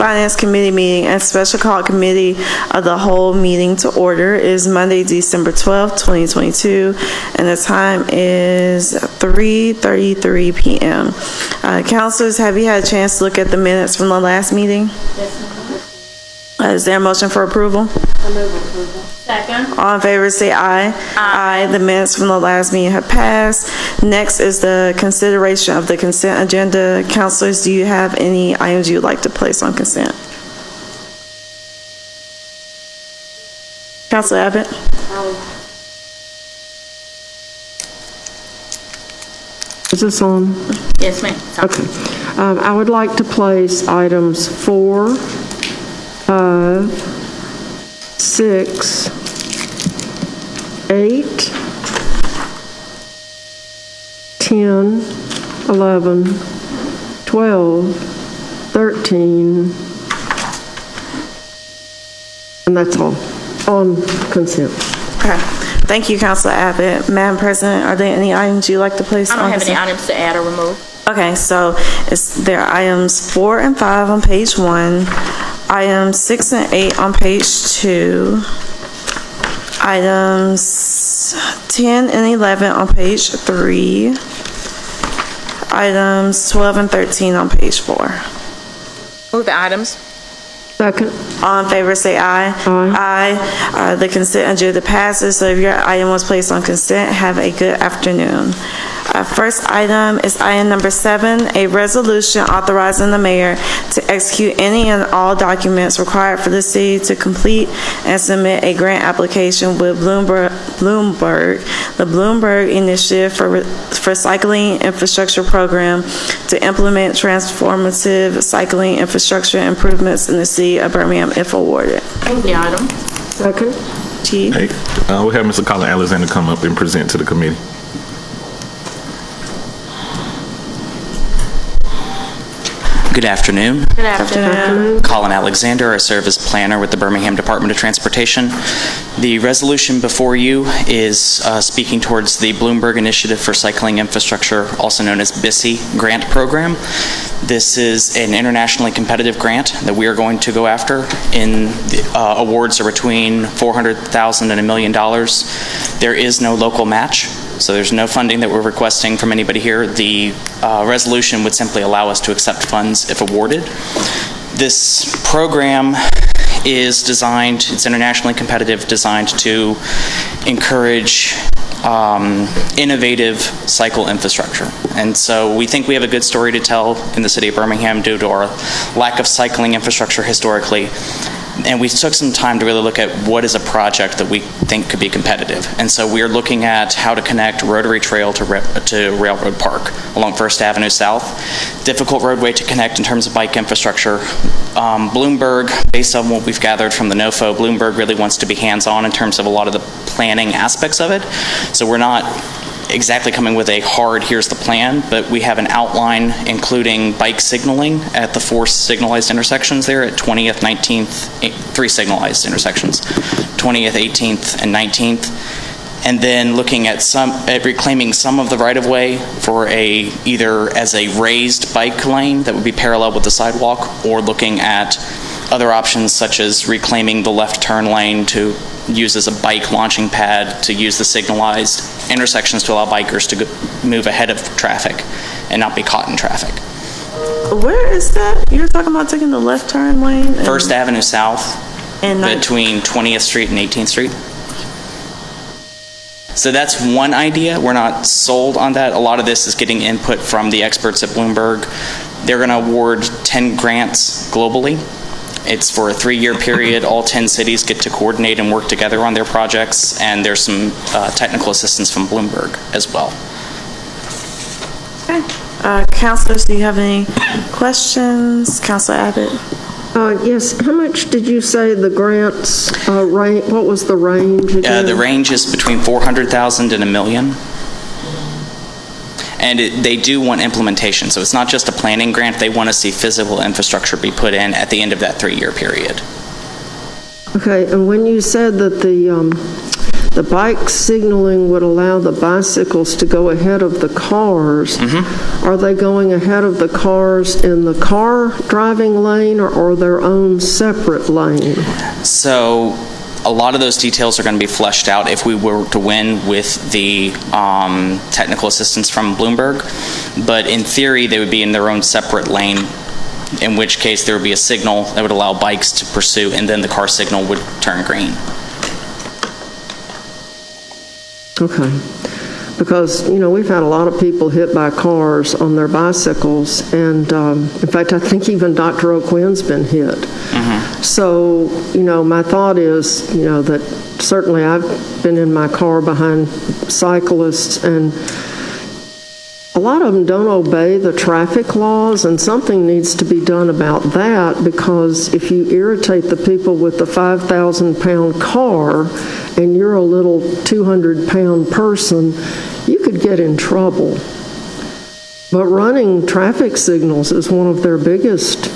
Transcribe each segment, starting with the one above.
Finance Committee meeting and special call committee of the whole meeting to order is Monday, December 12th, 2022, and the time is 3:33 p.m. Councilors, have you had a chance to look at the minutes from the last meeting? Yes, ma'am. Is there a motion for approval? I move approval. Second. All in favor say aye. Aye. The minutes from the last meeting have passed. Next is the consideration of the consent agenda. Councilors, do you have any items you would like to place on consent? Councilor Abbott? Is this on? Yes, ma'am. Okay. I would like to place items 4, 5, 6, 8, 10, 11, 12, 13, and that's all on consent. Okay. Thank you, Councilor Abbott. Madam President, are there any items you'd like to place on I don't have consent? any items to add or remove. Okay, so there are items 4 and 5 on page 1, items 6 and 8 on page 2, items 10 and 11 on page 3, items 12 and 13 on page 4. Move the items. Second. All in favor say aye. Aye. Aye. The consent agenda passes, so if your item was placed on consent, have a good afternoon. First item is item number 7, a resolution authorizing the mayor to execute any and all documents required for the city to complete and submit a grant application with Bloomberg, the Bloomberg Initiative for Cycling Infrastructure Program to implement transformative cycling infrastructure improvements in the city of Birmingham if awarded. Move the item. Second. Chief? Hey, we have Mr. Colin Alexander come up and present to the committee. Good afternoon. Good afternoon. Colin Alexander. I serve as planner with the Birmingham Department of Transportation. The resolution before you is speaking towards the Bloomberg Initiative for Cycling Infrastructure, also known as BICI grant program. This is an internationally competitive grant that we are going to go after. The awards are between $400,000 and $1 million. There is no local match, so there's no funding that we're requesting from anybody here. The resolution would simply allow us to accept funds if awarded. This program is designed, it's internationally competitive, designed to encourage innovative cycle infrastructure. And so we think we have a good story to tell in the city of Birmingham due to our lack of cycling infrastructure historically. And we took some time to really look at what is a project that we think could be competitive. And so we are looking at how to connect Rotary Trail to Railroad Park along First Avenue South. Difficult roadway to connect in terms of bike infrastructure. Bloomberg, based on what we've gathered from the NOFO, Bloomberg really wants to be hands-on in terms of a lot of the planning aspects of it. So we're not exactly coming with a hard, here's the plan, but we have an outline including bike signaling at the 4 signalized intersections there at 20th, 19th, 3 signalized intersections, 20th, 18th, and 19th. And then looking at reclaiming some of the right-of-way for either as a raised bike lane that would be parallel with the sidewalk, or looking at other options such as reclaiming the left turn lane to use as a bike launching pad to use the signalized intersections to allow bikers to move ahead of traffic and not be caught in traffic. Where is that? You're talking about taking the left turn lane? First Avenue South and between 20th Street and 18th Street. So that's one idea. We're not sold on that. A lot of this is getting input from the experts at Bloomberg. They're going to award 10 grants globally. It's for a 3-year period. All 10 cities get to coordinate and work together on their projects, and there's some technical assistance from Bloomberg as well. Okay. Councilors, do you have any questions? Councilor Abbott? Yes. How much did you say the grants range? What was the range again? The range is between $400,000 and $1 million. And they do want implementation, so it's not just a planning grant. They want to see physical infrastructure be put in at the end of that 3-year period. Okay, and when you said that the bike signaling would allow the bicycles to go ahead of the cars. Are they going ahead of the cars in the car driving lane or their own separate lane? So a lot of those details are going to be fleshed out if we were to win with the technical assistance from Bloomberg. But in theory, they would be in their own separate lane, in which case there would be a signal that would allow bikes to pursue, and then the car signal would turn green. Okay. Because, we've had a lot of people hit by cars on their bicycles, and in fact, I think even Dr. O'Quinn's been hit. So, my thought is, that certainly I've been in my car behind cyclists, and a lot of them don't obey the traffic laws, and something needs to be done about that, because if you irritate the people with the 5,000-pound car and you're a little 200-pound person, you could get in trouble. But running traffic signals is one of their biggest,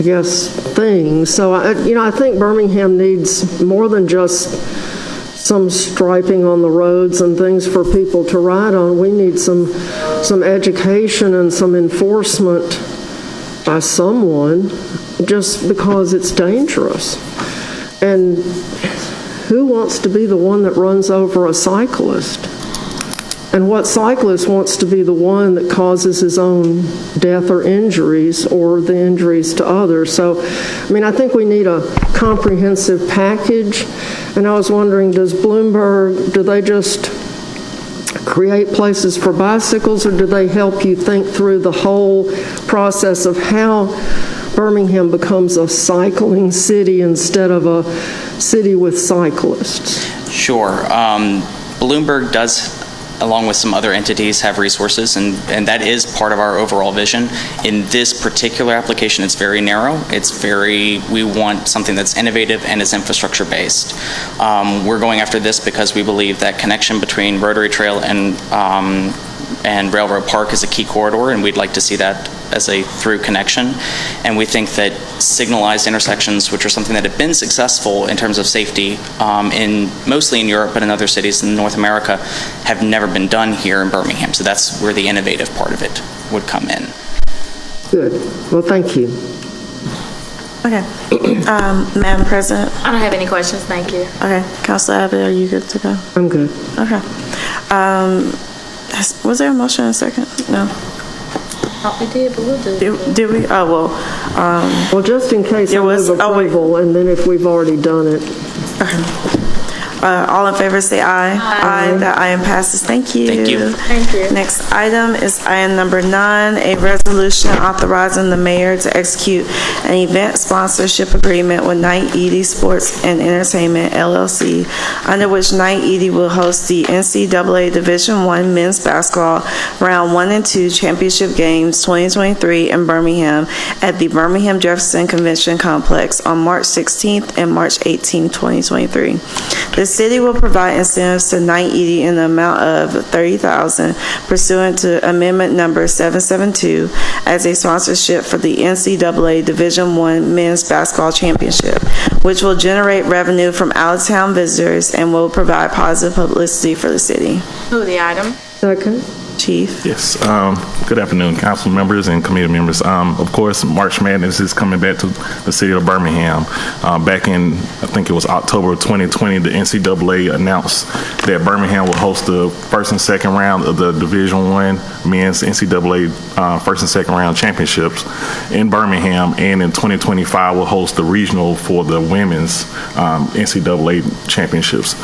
things. So, I think Birmingham needs more than just some striping on the roads and things for people to ride on. We need some education and some enforcement by someone, just because it's dangerous. And who wants to be the one that runs over a cyclist? And what cyclist wants to be the one that causes his own death or injuries, or the injuries to others? So, I think we need a comprehensive package. And I was wondering, do they just create places for bicycles, or do they help you think through the whole process of how Birmingham becomes a cycling city instead of a city with cyclists? Sure. Bloomberg does, along with some other entities, have resources, and that is part of our overall vision. In this particular application, it's very narrow. We want something that's innovative and is infrastructure based. We're going after this because we believe that connection between Rotary Trail and Railroad Park is a key corridor, and we'd like to see that as a through connection. And we think that signalized intersections, which are something that have been successful in terms of safety mostly in Europe but in other cities in North America, have never been done here in Birmingham. So that's where the innovative part of it would come in. Good. Well, thank you. Okay. Madam President? I don't have any questions, thank you. Okay. Councilor Abbott, are you good to go? I'm good. Okay. Was there a motion in a second? No. Thought we did, but we'll do it. Did we? Oh, well. Well, just in case I move approval, and then if we've already done it. Okay. All in favor say aye. Aye. That item passes. Thank you. Thank you. Thank you. Next item is item number 9, a resolution authorizing the mayor to execute an event sponsorship agreement with Knight Eady Sports and Entertainment, LLC, under which Knight Eady will host the NCAA Division I Men's Basketball Round 1 and 2 Championship Games 2023 in Birmingham at the Birmingham Jefferson Convention Complex on March 16th and March 18th, 2023. The city will provide incentives to Knight Eady in the amount of $30,000 pursuant to Amendment Number 772 as a sponsorship for the NCAA Division I Men's Basketball Championship, which will generate revenue from out-of-town visitors and will provide positive publicity for the city. Move the item. Second. Chief? Yes. Good afternoon, council members and committee members. Of course, March Madness is coming back to the city of Birmingham. Back in, I think it was October of 2020, the NCAA announced that Birmingham will host the first and second round of the Division I Men's NCAA first and second round championships in Birmingham, and in 2025 will host the regional for the women's NCAA championships.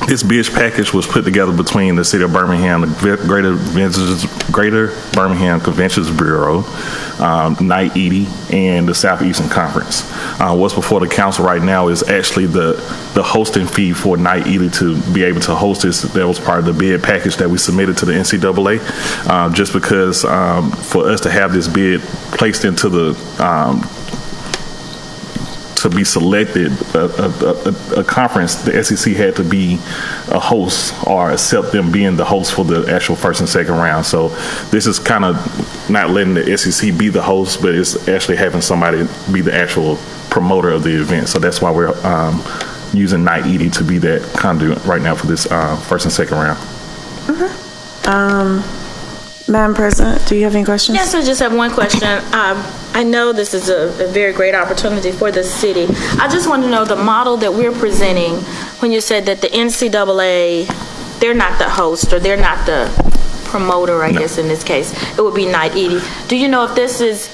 This bid package was put together between the City of Birmingham, the Greater Birmingham Conventions Bureau, Knight Eady, and the Southeastern Conference. What's before the council right now is actually the hosting fee for Knight Eady to be able to host this. That was part of the bid package that we submitted to the NCAA, just because for us to have this bid placed into the to be selected, a conference, the SEC had to be a host or accept them being the host for the actual first and second round. So this is kind of not letting the SEC be the host, but it's actually having somebody be the actual promoter of the event. So that's why we're using Knight Eady to be that conduit right now for this first and second round. Madam President, do you have any questions? Yes, I just have one question. I know this is a very great opportunity for the city. I just want to know the model that we're presenting when you said that the NCAA, they're not the host or they're not the promoter, I guess in this case. It would be Knight Eady. Do you know if this is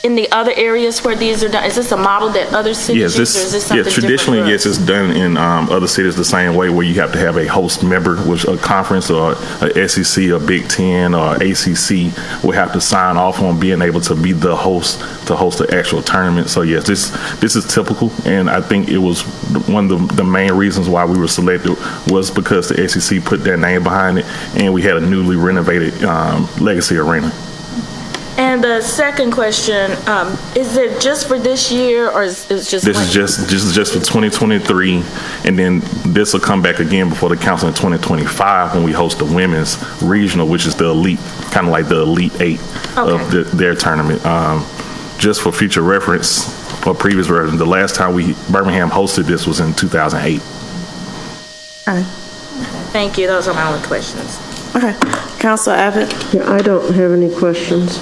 in the other areas where these are done? Is this a model that other cities use, or is this something different? Traditionally, for us? yes, it's done in other cities the same way, where you have to have a host member, which a conference or a SEC, a Big Ten, or ACC will have to sign off on being able to be the host to host the actual tournament. So yes, this is typical, and I think it was one of the main reasons why we were selected was because the SEC put their name behind it, and we had a newly renovated Legacy Arena. And the second question, is it just for this year, or is it just? This is just for 2023, and then this will come back again before the council in 2025 when we host the women's regional, which is the elite, kind of like the Elite Eight of their tournament. Just for future reference, or previous reference, the last time Birmingham hosted this was in 2008. Thank you. Those are my only questions. Okay. Councilor Abbott? Yeah, I don't have any questions.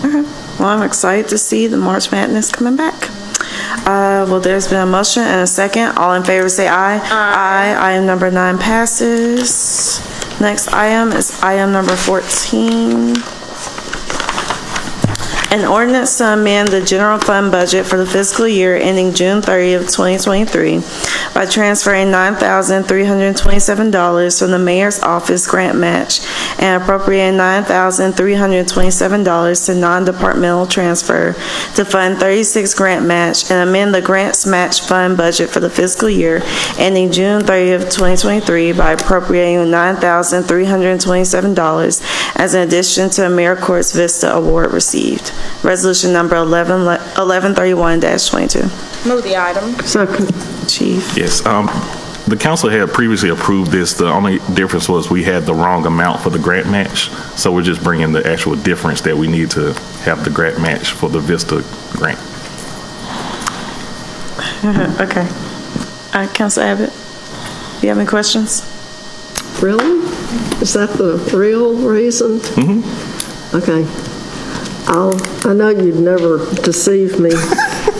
Okay. Well, I'm excited to see the March Madness coming back. Well, there's been a motion and a second. All in favor say aye. Aye. Item number 9 passes. Next item is item number 14. An ordinance to amend the general fund budget for the fiscal year ending June 30th, 2023 by transferring $9,327 from the mayor's office grant match and appropriating $9,327 to non-departmental transfer to fund 36 grant match and amend the grants match fund budget for the fiscal year ending June 30th, 2023 by appropriating $9,327 as an addition to AmeriCorps Vista award received. Resolution number 1131-22. Move the item. Second. Chief. Yes, the council had previously approved this. The only difference was we had the wrong amount for the grant match, so we're just bringing the actual difference that we need to have the grant match for the Vista grant. Okay. Councilor Abbott, you have any questions? Really? Is that the real reason? Mm-hmm. Okay. I know you'd never deceive me,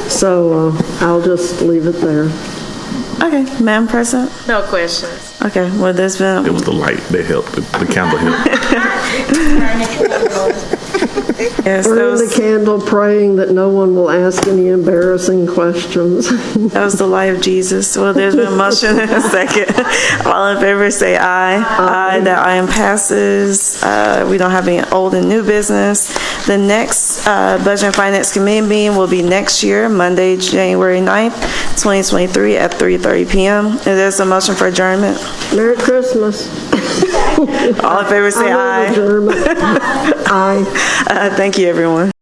so I'll just leave it there. Okay, Madam President? No questions. Okay, well, there's been... It was the light that helped, the candle helped. Yes, Burn the candle, praying that no one will ask any embarrassing questions. that was the light of Jesus. Well, there's been a motion and a second. All in favor say aye. Aye. That item passes. We don't have any old and new business. The next Budget and Finance Committee meeting will be next year, Monday, January 9th, 2023 at 3:30 p.m. And there's a motion for adjournment. Merry Christmas. All in favor say aye. Adjournment. Aye. Thank you, everyone.